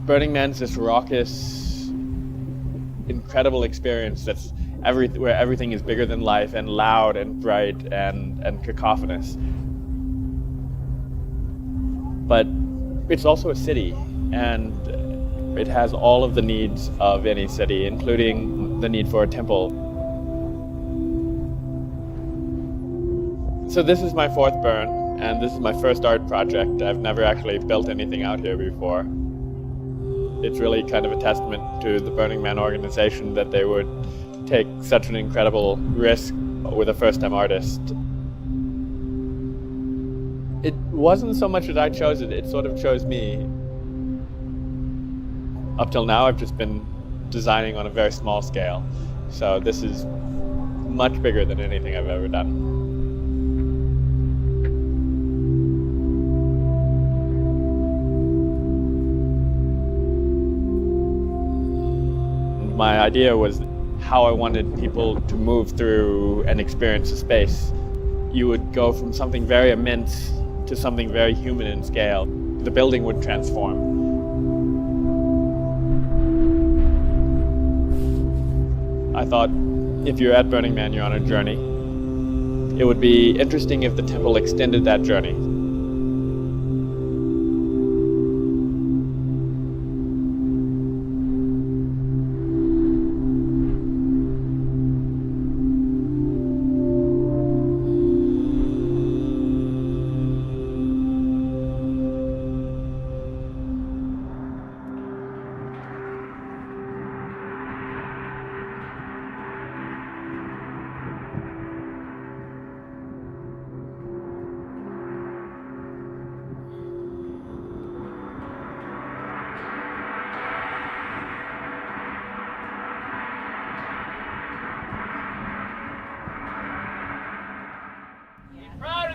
Burning Man's this raucous, incredible experience that's where everything is bigger than life and loud and bright and cacophonous. But it's also a city, and it has all of the needs of any city, including the need for a temple. So this is my fourth burn, and this is my first art project. I've never actually built anything out here before. It's really kind of a testament to the Burning Man organization that they would take such an incredible risk with a first-time artist. It wasn't so much that I chose it, it sort of chose me. Up till now, I've just been designing on a very small scale. So this is much bigger than anything I've ever done. My idea was how I wanted people to move through and experience a space. You would go from something very immense to something very human in scale. The building would transform. I thought, if you're at Burning Man, you're on a journey. It would be interesting if the temple extended that journey.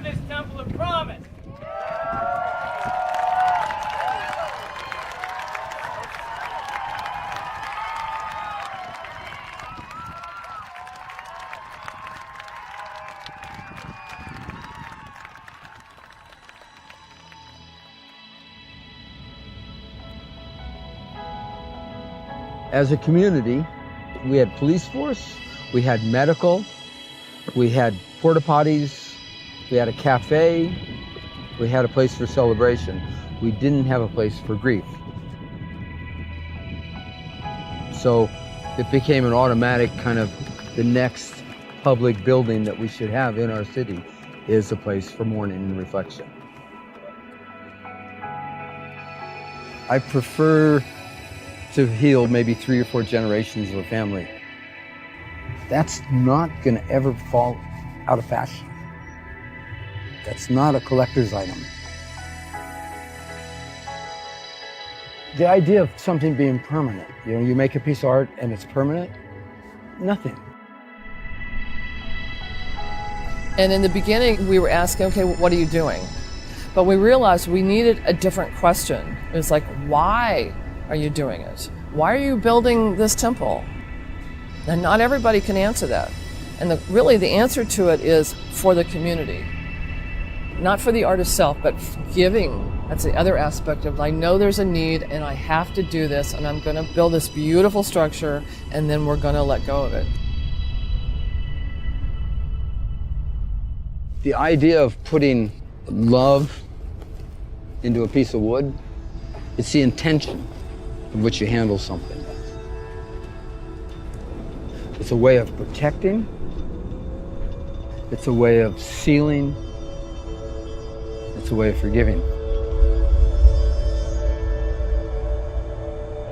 This temple of promise. As a community, we had police force, we had medical, we had porta potties, we had a cafe, we had a place for celebration. We didn't have a place for grief. So it became an automatic kind of the next public building that we should have in our city is a place for mourning and reflection. I prefer to heal maybe 3 or 4 generations of a family. That's not gonna ever fall out of fashion. That's not a collector's item. The idea of something being permanent, you make a piece of art and it's permanent, nothing. And in the beginning, we were asking, okay, what are you doing? But we realized we needed a different question. It was like, why are you doing it? Why are you building this temple? And not everybody can answer that. And really the answer to it is for the community. Not for the art itself, but giving. That's the other aspect of, I know there's a need and I have to do this and I'm gonna build this beautiful structure and then we're gonna let go of it. The idea of putting love into a piece of wood, it's the intention of which you handle something. It's a way of protecting, it's a way of sealing, it's a way of forgiving.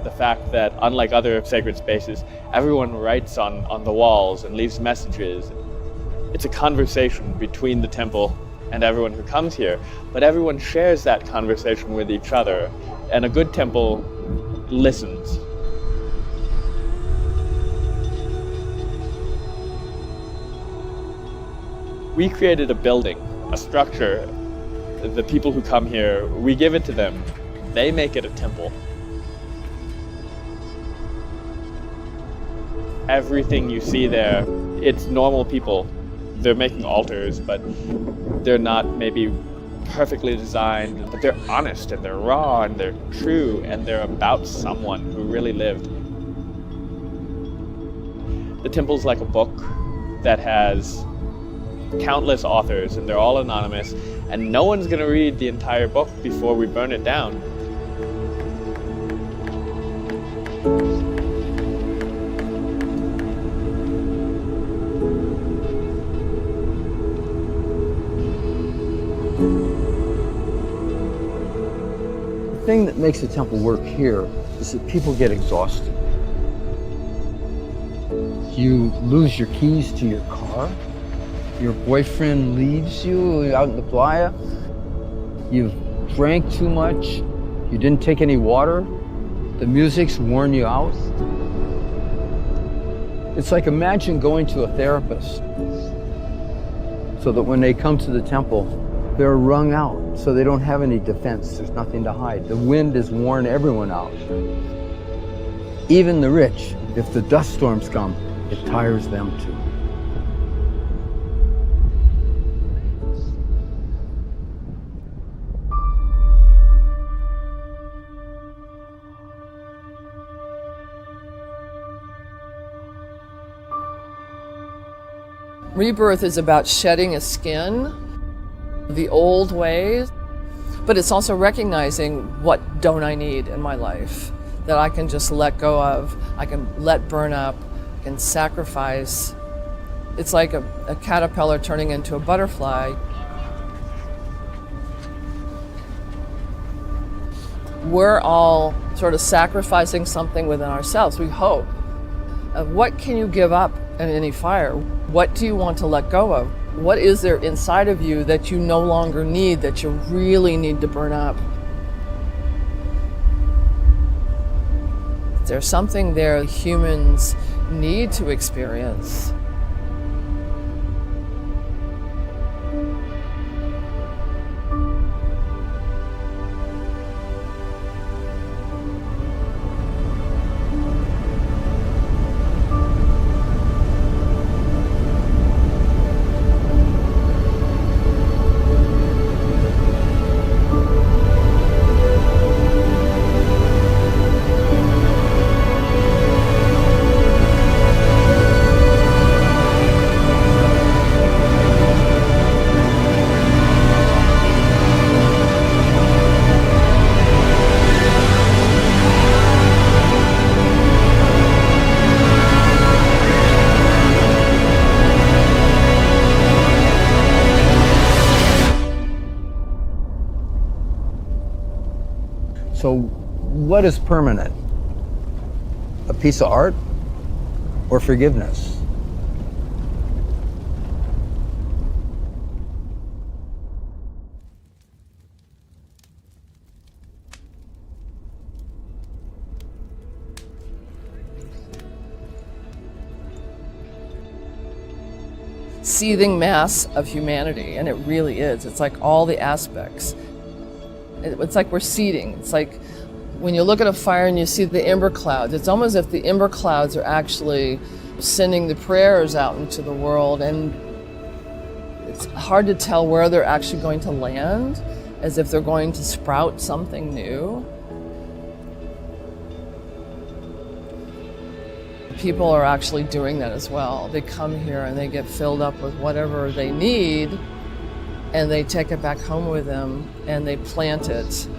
The fact that, unlike other sacred spaces, everyone writes on the walls and leaves messages. It's a conversation between the temple and everyone who comes here, but everyone shares that conversation with each other, and a good temple listens. We created a building, a structure. The people who come here, we give it to them. They make it a temple. Everything you see there, it's normal people. They're making altars, but they're not maybe perfectly designed, but they're honest and they're raw and they're true and they're about someone who really lived. The temple's like a book that has countless authors and they're all anonymous, and no one's gonna read the entire book before we burn it down. The thing that makes the temple work here is that people get exhausted. You lose your keys to your car. Your boyfriend leaves you out in the playa. You've drank too much. You didn't take any water. The music's worn you out. It's like, imagine going to a therapist so that when they come to the temple, they're wrung out, so they don't have any defense. There's nothing to hide. The wind has worn everyone out. Even the rich, if the dust storms come, it tires them too. Rebirth is about shedding a skin, the old ways, but it's also recognizing what don't I need in my life that I can just let go of, I can let burn up, I can sacrifice. It's like a caterpillar turning into a butterfly. We're all sort of sacrificing something within ourselves, we hope. What can you give up in any fire? What do you want to let go of? What is there inside of you that you no longer need, that you really need to burn up? There's something there humans need to experience. So what is permanent? A piece of art or forgiveness? Seething mass of humanity, and it really is. It's like all the aspects. It's like we're seeding. It's like when you look at a fire and you see the ember clouds, it's almost as if the ember clouds are actually sending the prayers out into the world, and it's hard to tell where they're actually going to land, as if they're going to sprout something new. People are actually doing that as well. They come here and they get filled up with whatever they need, and they take it back home with them and they plant it.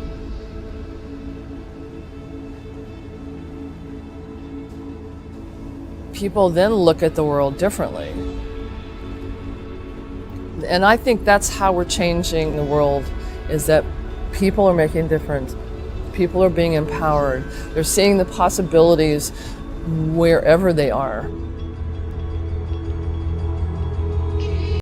People then look at the world differently. And I think that's how we're changing the world, is that people are making a difference. People are being empowered. They're seeing the possibilities wherever they are.